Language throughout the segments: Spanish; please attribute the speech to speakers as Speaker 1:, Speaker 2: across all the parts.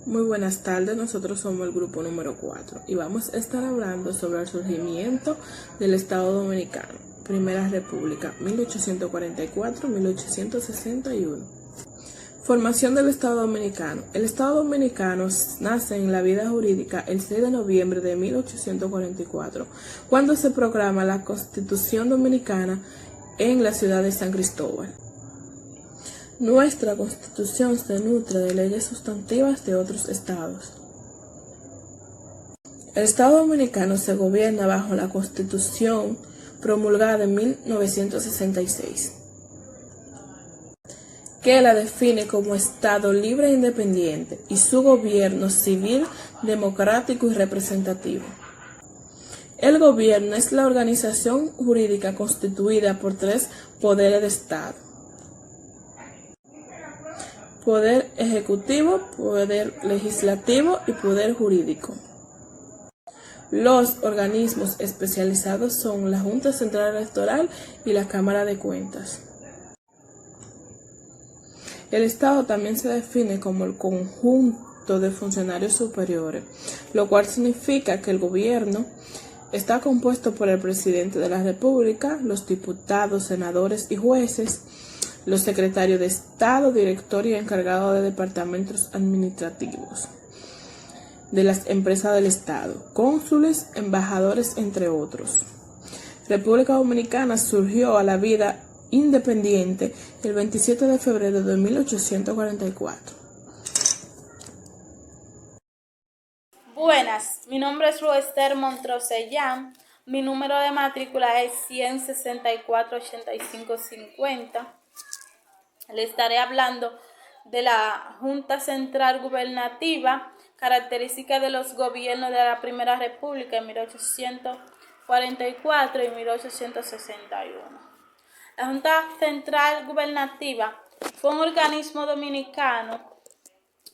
Speaker 1: Muy buenas tardes, nosotros somos el grupo número 4 y vamos a estar hablando sobre el surgimiento del Estado Dominicano, Primera República, 1844-1861. Formación del Estado Dominicano. El Estado Dominicano nace en la vida jurídica el 6 de noviembre de 1844, cuando se proclama la Constitución Dominicana en la ciudad de San Cristóbal. Nuestra Constitución se nutre de leyes sustantivas de otros estados. El Estado Dominicano se gobierna bajo la Constitución promulgada en 1966, que la define como Estado libre e independiente, y su gobierno civil, democrático y representativo. El gobierno es la organización jurídica constituida por tres poderes de Estado: poder ejecutivo, poder legislativo y poder jurídico. Los organismos especializados son la Junta Central Electoral y la Cámara de Cuentas. El Estado también se define como el conjunto de funcionarios superiores, lo cual significa que el gobierno está compuesto por el presidente de la República, los diputados, senadores y jueces, los secretarios de Estado, director y encargado de departamentos administrativos de las empresas del Estado, cónsules, embajadores, entre otros. República Dominicana surgió a la vida independiente el 27 de febrero de 1844.
Speaker 2: Buenas, mi nombre es Roester Montrosellán, mi número de matrícula es 164-8550. Le estaré hablando de la Junta Central Gubernativa, características de los gobiernos de la Primera República en 1844 y 1861. La Junta Central Gubernativa fue un organismo dominicano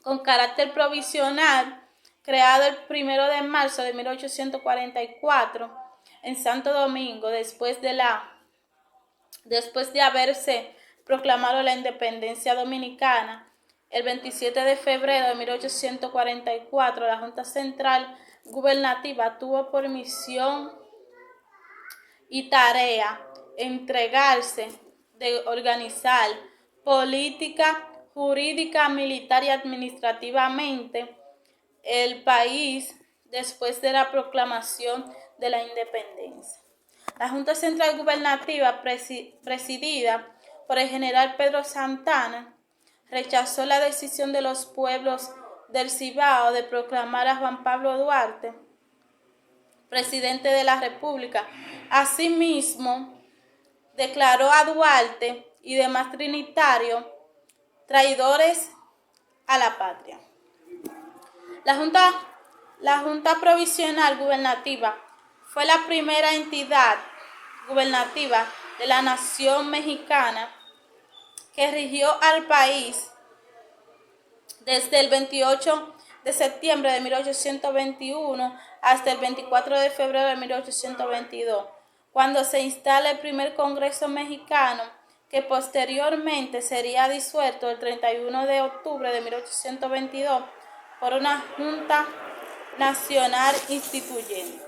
Speaker 2: con carácter provisional creado el 1 de marzo de 1844 en Santo Domingo, después de haberse proclamado la independencia dominicana. El 27 de febrero de 1844, la Junta Central Gubernativa tuvo por misión y tarea entregarse de organizar política, jurídica, militar y administrativamente el país después de la proclamación de la independencia. La Junta Central Gubernativa, presidida por el general Pedro Santana, rechazó la decisión de los pueblos del Cibao de proclamar a Juan Pablo Duarte presidente de la República. Asimismo, declaró a Duarte y demás trinitarios traidores a la patria. La Junta Provisional Gubernativa fue la primera entidad gubernativa de la nación mexicana que rigió al país desde el 28 de septiembre de 1821 hasta el 24 de febrero de 1822, cuando se instala el primer Congreso mexicano, que posteriormente sería disuelto el 31 de octubre de 1822 por una Junta Nacional Instituyente.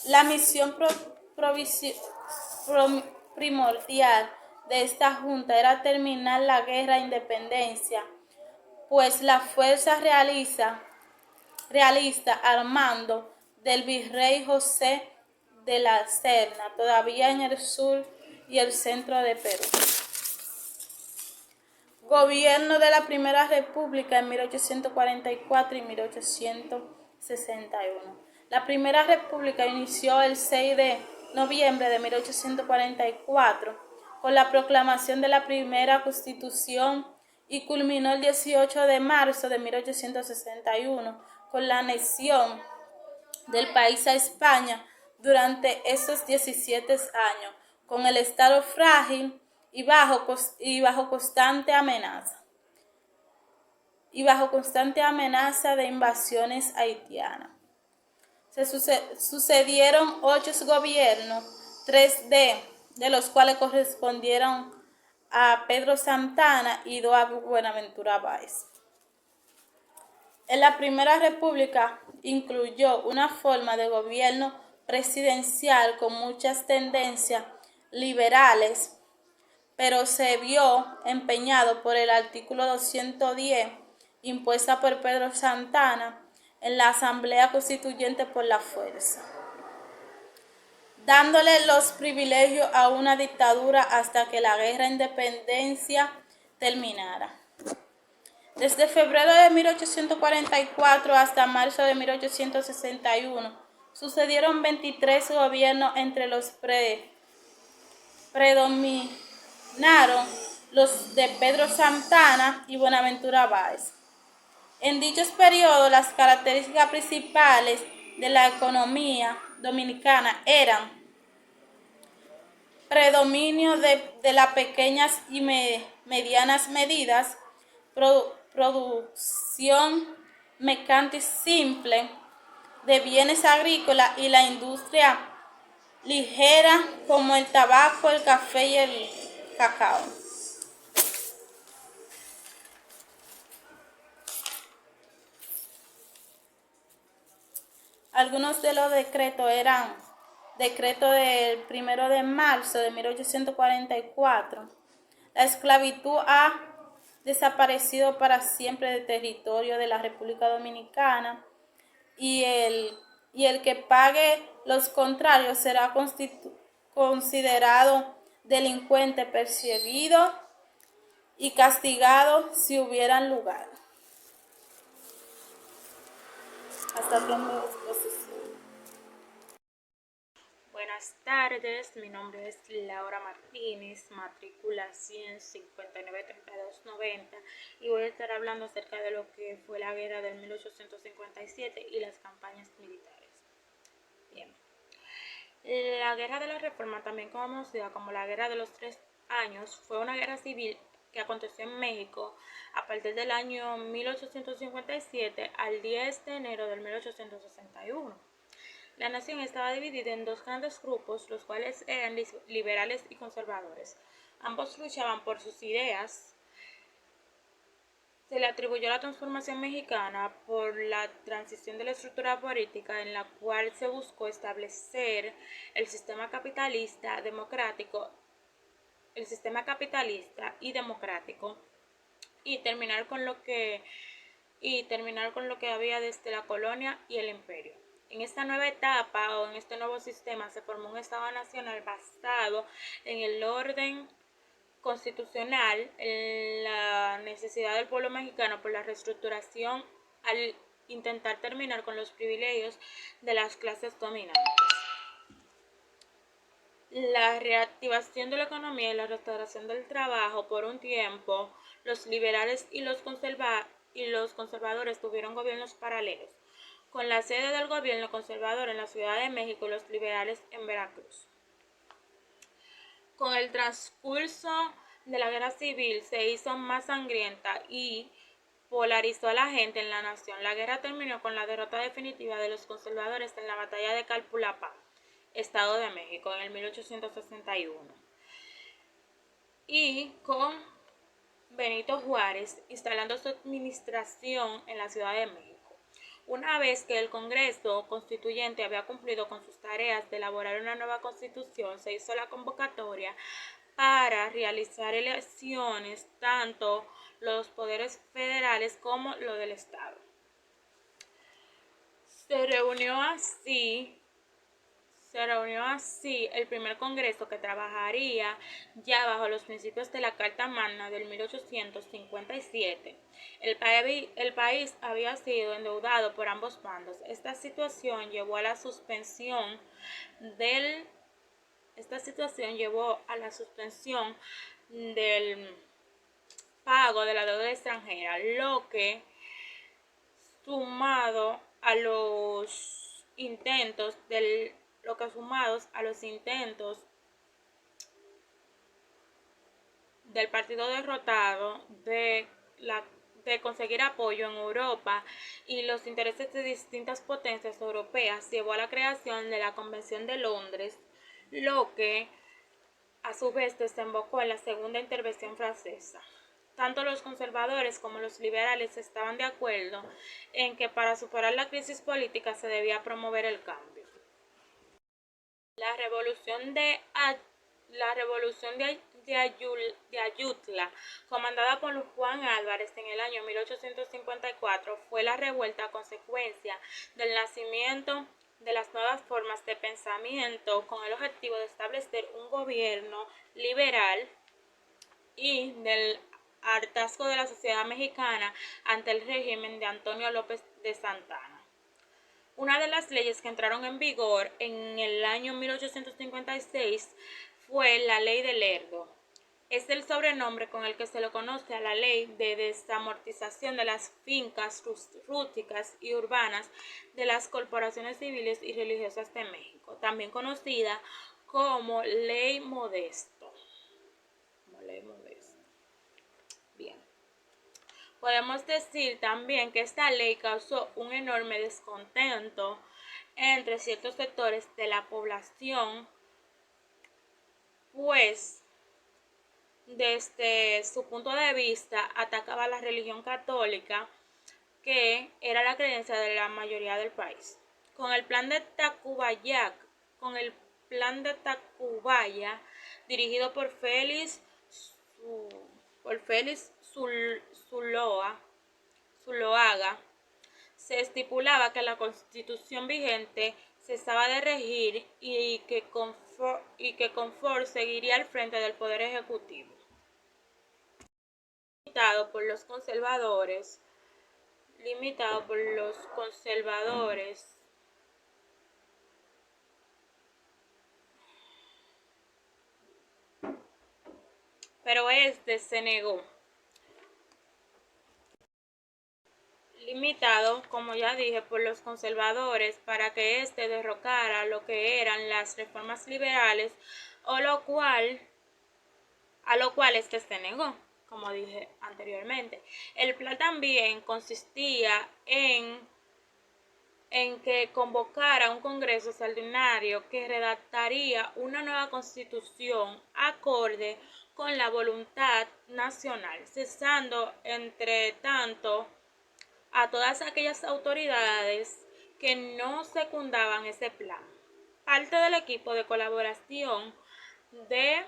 Speaker 2: La misión primordial de esta junta era terminar la guerra de independencia, pues la fuerza realista al mando del virrey José de la Serna, todavía en el sur y el centro de Perú. Gobierno de la Primera República en 1844 y 1861. La Primera República inició el 6 de noviembre de 1844 con la proclamación de la primera Constitución y culminó el 18 de marzo de 1861 con la anexión del país a España. Durante esos 17 años, con el Estado frágil y bajo constante amenaza de invasiones haitianas. Se sucedieron 8 gobiernos, 3 de los cuales correspondieron a Pedro Santana y 2 a Buenaventura Báez. En la Primera República incluyó una forma de gobierno presidencial con muchas tendencias liberales, pero se vio empeñado por el artículo 210 impuesta por Pedro Santana en la Asamblea Constituyente por la fuerza, dándole los privilegios a una dictadura hasta que la guerra de independencia terminara. Desde febrero de 1844 hasta marzo de 1861 sucedieron 23 gobiernos, entre los predominaron los de Pedro Santana y Buenaventura Báez. En dichos periodos, las características principales de la economía dominicana eran predominio de las pequeñas y medianas medidas, producción mercantil simple de bienes agrícolas y la industria ligera como el tabaco, el café y el cacao. Algunos de los decretos eran: decreto del 1 de marzo de 1844. La esclavitud ha desaparecido para siempre del territorio de la República Dominicana y el que pague los contrarios será considerado delincuente, perseguido y castigado si hubiera lugar. Hasta aquí mi exposición.
Speaker 3: Buenas tardes, mi nombre es Laura Martínez, matrícula 1593290, y voy a estar hablando acerca de lo que fue la guerra del 1857 y las campañas militares. Bien, la guerra de la Reforma, también conocida como la guerra de los 3 años, fue una guerra civil que aconteció en México a partir del año 1857 al 10 de enero del 1861. La nación estaba dividida en 2 grandes grupos, los cuales eran liberales y conservadores. Ambos luchaban por sus ideas. Se le atribuyó la transformación mexicana por la transición de la estructura política en la cual se buscó establecer el sistema capitalista y democrático y terminar con lo que había desde la colonia y el imperio. En esta nueva etapa o en este nuevo sistema se formó un Estado nacional basado en el orden constitucional, en la necesidad del pueblo mexicano por la reestructuración al intentar terminar con los privilegios de las clases dominantes. La reactivación de la economía y la restauración del trabajo. Por un tiempo, los liberales y los conservadores tuvieron gobiernos paralelos, con la sede del gobierno conservador en la Ciudad de México y los liberales en Veracruz. Con el transcurso de la guerra civil se hizo más sangrienta y polarizó a la gente en la nación. La guerra terminó con la derrota definitiva de los conservadores en la batalla de Calpulapa, Estado de México, en el 1861, y con Benito Juárez instalando su administración en la Ciudad de México. Una vez que el Congreso Constituyente había cumplido con sus tareas de elaborar una nueva constitución, se hizo la convocatoria para realizar elecciones, tanto los poderes federales como lo del Estado. Se reunió así el primer Congreso, que trabajaría ya bajo los principios de la Carta Magna del 1857. El país había sido endeudado por ambos bandos. Esta situación llevó a la suspensión del pago de la deuda extranjera, lo que, sumados a los intentos del partido derrotado de conseguir apoyo en Europa y los intereses de distintas potencias europeas, llevó a la creación de la Convención de Londres, lo que a su vez desembocó en la Segunda Intervención Francesa. Tanto los conservadores como los liberales estaban de acuerdo en que para superar la crisis política se debía promover el cambio. La revolución de Ayutla, comandada por Juan Álvarez en el año 1854, fue la revuelta a consecuencia del nacimiento de las nuevas formas de pensamiento con el objetivo de establecer un gobierno liberal y del hartazgo de la sociedad mexicana ante el régimen de Antonio López de Santana. Una de las leyes que entraron en vigor en el año 1856 fue la Ley de Lerdo. Es el sobrenombre con el que se le conoce a la ley de desamortización de las fincas rústicas y urbanas de las corporaciones civiles y religiosas de México, también conocida como Ley Modesto. Bien. Podemos decir también que esta ley causó un enorme descontento entre ciertos sectores de la población, pues desde su punto de vista atacaba a la religión católica, que era la creencia de la mayoría del país. Con el plan de Tacubaya, dirigido por Félix Zuloaga, se estipulaba que la constitución vigente cesaba de regir y que Confort seguiría al frente del Poder Ejecutivo. Limitado por los conservadores, pero este se negó. Limitado, como ya dije, por los conservadores para que éste derrocara lo que eran las reformas liberales, a lo cual éste se negó, como dije anteriormente. El plan también consistía en que convocara un congreso extraordinario que redactaría una nueva constitución acorde con la voluntad nacional, cesando entre tanto a todas aquellas autoridades que no secundaban ese plan. Parte del equipo de colaboración de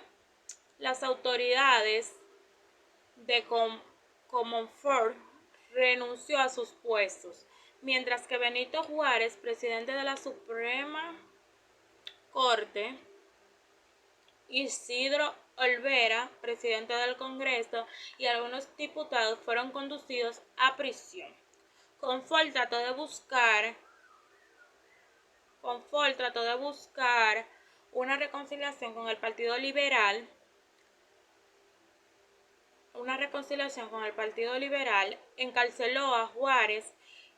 Speaker 3: las autoridades de Comonfort renunció a sus puestos, mientras que Benito Juárez, presidente de la Suprema Corte, Isidro Olvera, presidente del Congreso, y algunos diputados fueron conducidos a prisión. Confort trató de buscar una reconciliación con el Partido Liberal, encarceló a Juárez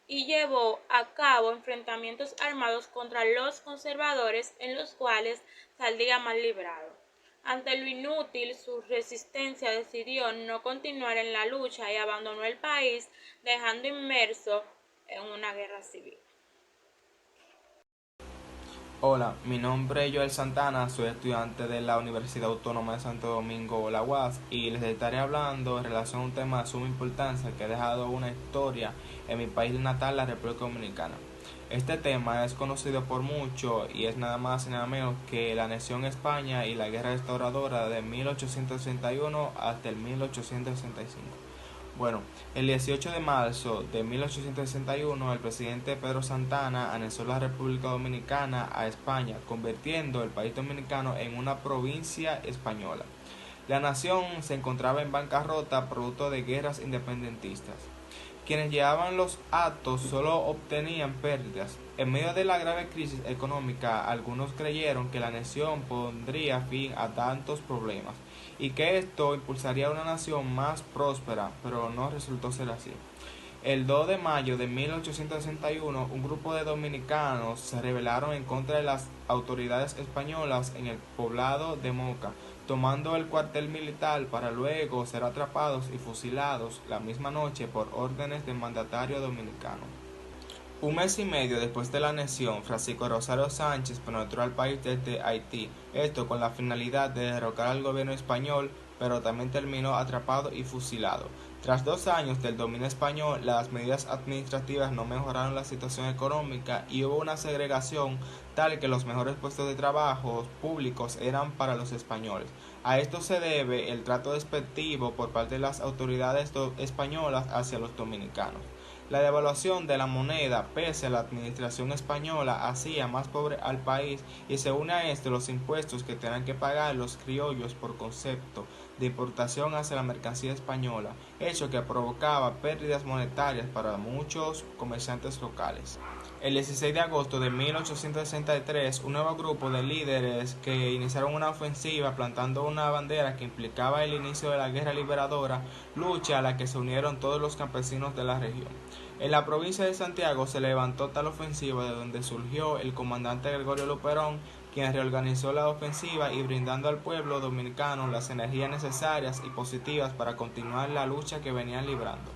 Speaker 3: y llevó a cabo enfrentamientos armados contra los conservadores, en los cuales saldría mal librado. Ante lo inútil su resistencia, decidió no continuar en la lucha y abandonó el país, dejando inmerso en una guerra civil.
Speaker 4: Hola, mi nombre es Joel Santana, soy estudiante de la Universidad Autónoma de Santo Domingo, la UAS, y les estaré hablando en relación a un tema de suma importancia que ha dejado una historia en mi país natal, la República Dominicana. Este tema es conocido por muchos y es nada más y nada menos que la anexión a España y la guerra restauradora de 1861 hasta el 1865. Bueno, el 18 de marzo de 1861 el presidente Pedro Santana anexó la República Dominicana a España, convirtiendo el país dominicano en una provincia española. La nación se encontraba en bancarrota producto de guerras independentistas. Quienes llevaban los actos solo obtenían pérdidas. En medio de la grave crisis económica, algunos creyeron que la anexión pondría fin a tantos problemas y que esto impulsaría una nación más próspera, pero no resultó ser así. El 2 de mayo de 1861, un grupo de dominicanos se rebelaron en contra de las autoridades españolas en el poblado de Moca, tomando el cuartel militar para luego ser atrapados y fusilados la misma noche por órdenes del mandatario dominicano. Un mes y medio después de la anexión, Francisco Rosario Sánchez penetró al país desde Haití, esto con la finalidad de derrocar al gobierno español, pero también terminó atrapado y fusilado. Tras 2 años del dominio español, las medidas administrativas no mejoraron la situación económica y hubo una segregación tal que los mejores puestos de trabajo públicos eran para los españoles. A esto se debe el trato despectivo por parte de las autoridades españolas hacia los dominicanos. La devaluación de la moneda, pese a la administración española, hacía más pobre al país y se une a esto los impuestos que tenían que pagar los criollos por concepto de importación hacia la mercancía española, hecho que provocaba pérdidas monetarias para muchos comerciantes locales. El 16 de agosto de 1863, un nuevo grupo de líderes que iniciaron una ofensiva plantando una bandera que implicaba el inicio de la guerra liberadora, lucha a la que se unieron todos los campesinos de la región. En la provincia de Santiago se levantó tal ofensiva de donde surgió el comandante Gregorio Luperón, quien reorganizó la ofensiva y brindando al pueblo dominicano las energías necesarias y positivas para continuar la lucha que venían librando.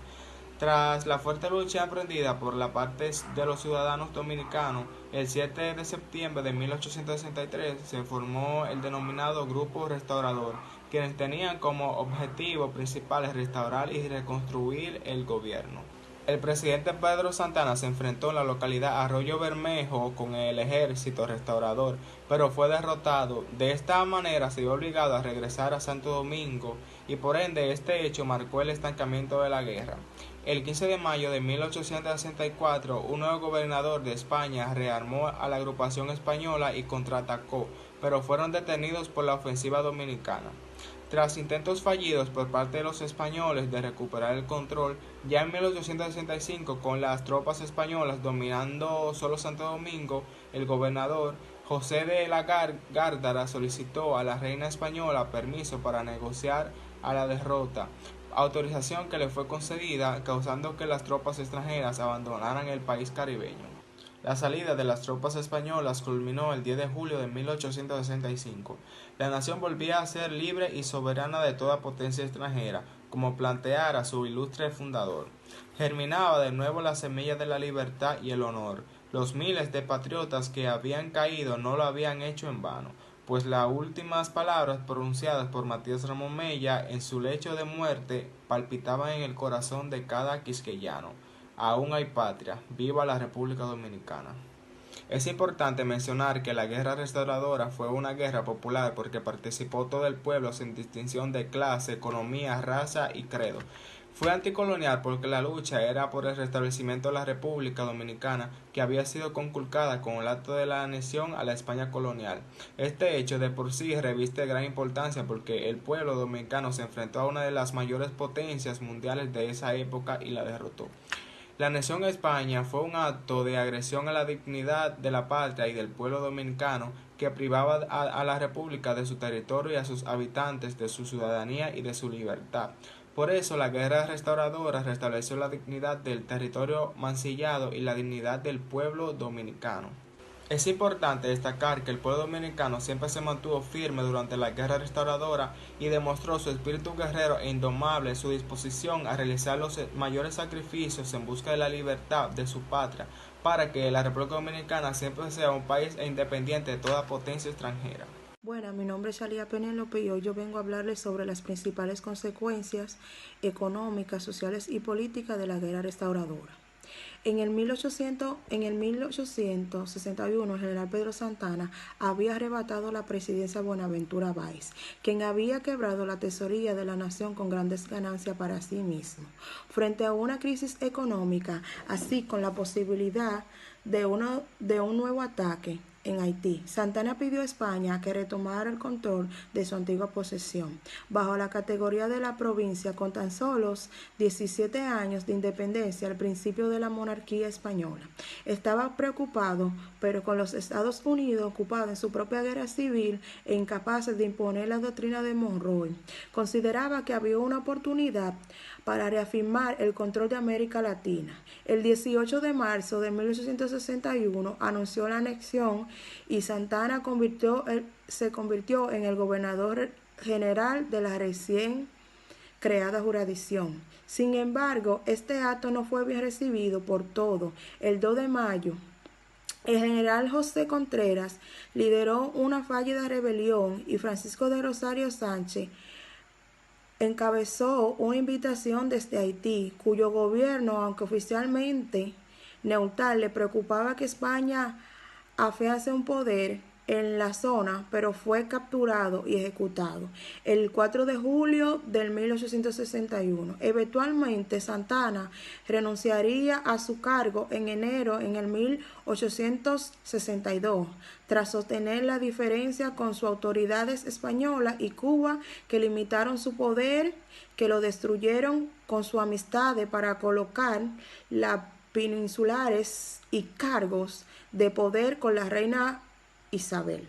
Speaker 4: Tras la fuerte lucha emprendida por la parte de los ciudadanos dominicanos, el 7 de septiembre de 1863 se formó el denominado Grupo Restaurador, quienes tenían como objetivo principal restaurar y reconstruir el gobierno. El presidente Pedro Santana se enfrentó en la localidad Arroyo Bermejo con el ejército restaurador, pero fue derrotado. De esta manera se vio obligado a regresar a Santo Domingo y por ende este hecho marcó el estancamiento de la guerra. El 15 de mayo de 1864, un nuevo gobernador de España rearmó a la agrupación española y contraatacó, pero fueron detenidos por la ofensiva dominicana. Tras intentos fallidos por parte de los españoles de recuperar el control, ya en 1865, con las tropas españolas dominando solo Santo Domingo, el gobernador José de la Gárdara solicitó a la reina española permiso para negociar a la derrota, autorización que le fue concedida, causando que las tropas extranjeras abandonaran el país caribeño. La salida de las tropas españolas culminó el 10 de julio de 1865. La nación volvía a ser libre y soberana de toda potencia extranjera, como planteara su ilustre fundador. Germinaba de nuevo la semilla de la libertad y el honor. Los miles de patriotas que habían caído no lo habían hecho en vano, pues las últimas palabras pronunciadas por Matías Ramón Mella en su lecho de muerte palpitaban en el corazón de cada quisqueyano. Aún hay patria, viva la República Dominicana. Es importante mencionar que la guerra restauradora fue una guerra popular porque participó todo el pueblo sin distinción de clase, economía, raza y credo. Fue anticolonial porque la lucha era por el restablecimiento de la República Dominicana que había sido conculcada con el acto de la anexión a la España colonial. Este hecho de por sí reviste gran importancia porque el pueblo dominicano se enfrentó a una de las mayores potencias mundiales de esa época y la derrotó. La anexión a España fue un acto de agresión a la dignidad de la patria y del pueblo dominicano que privaba a la República de su territorio y a sus habitantes de su ciudadanía y de su libertad. Por eso la guerra restauradora restableció la dignidad del territorio mancillado y la dignidad del pueblo dominicano. Es importante destacar que el pueblo dominicano siempre se mantuvo firme durante la guerra restauradora y demostró su espíritu guerrero e indomable, su disposición a realizar los mayores sacrificios en busca de la libertad de su patria, para que la República Dominicana siempre sea un país independiente de toda potencia extranjera.
Speaker 5: Bueno, mi nombre es Shalia Penélope y hoy yo vengo a hablarles sobre las principales consecuencias económicas, sociales y políticas de la guerra restauradora. En el 1861, el general Pedro Santana había arrebatado la presidencia a Buenaventura Báez, quien había quebrado la tesorería de la nación con grandes ganancias para sí mismo. Frente a una crisis económica, así con la posibilidad de un nuevo ataque en Haití, Santana pidió a España que retomara el control de su antigua posesión, bajo la categoría de la provincia, con tan solos 17 años de independencia al principio de la monarquía española. Estaba preocupado, pero con los Estados Unidos ocupados en su propia guerra civil e incapaces de imponer la doctrina de Monroe, consideraba que había una oportunidad para reafirmar el control de América Latina. El 18 de marzo de 1861 anunció la anexión y Santana se convirtió en el gobernador general de la recién creada jurisdicción. Sin embargo, este acto no fue bien recibido por todo. El 2 de mayo, el general José Contreras lideró una fallida rebelión y Francisco de Rosario Sánchez encabezó una invitación desde Haití, cuyo gobierno, aunque oficialmente neutral, le preocupaba que España afianzase un poder en la zona, pero fue capturado y ejecutado el 4 de julio de 1861. Eventualmente, Santana renunciaría a su cargo en enero en el 1862, tras sostener la diferencia con sus autoridades españolas y Cuba, que limitaron su poder, que lo destruyeron con su amistad para colocar las peninsulares y cargos de poder con la reina Isabel.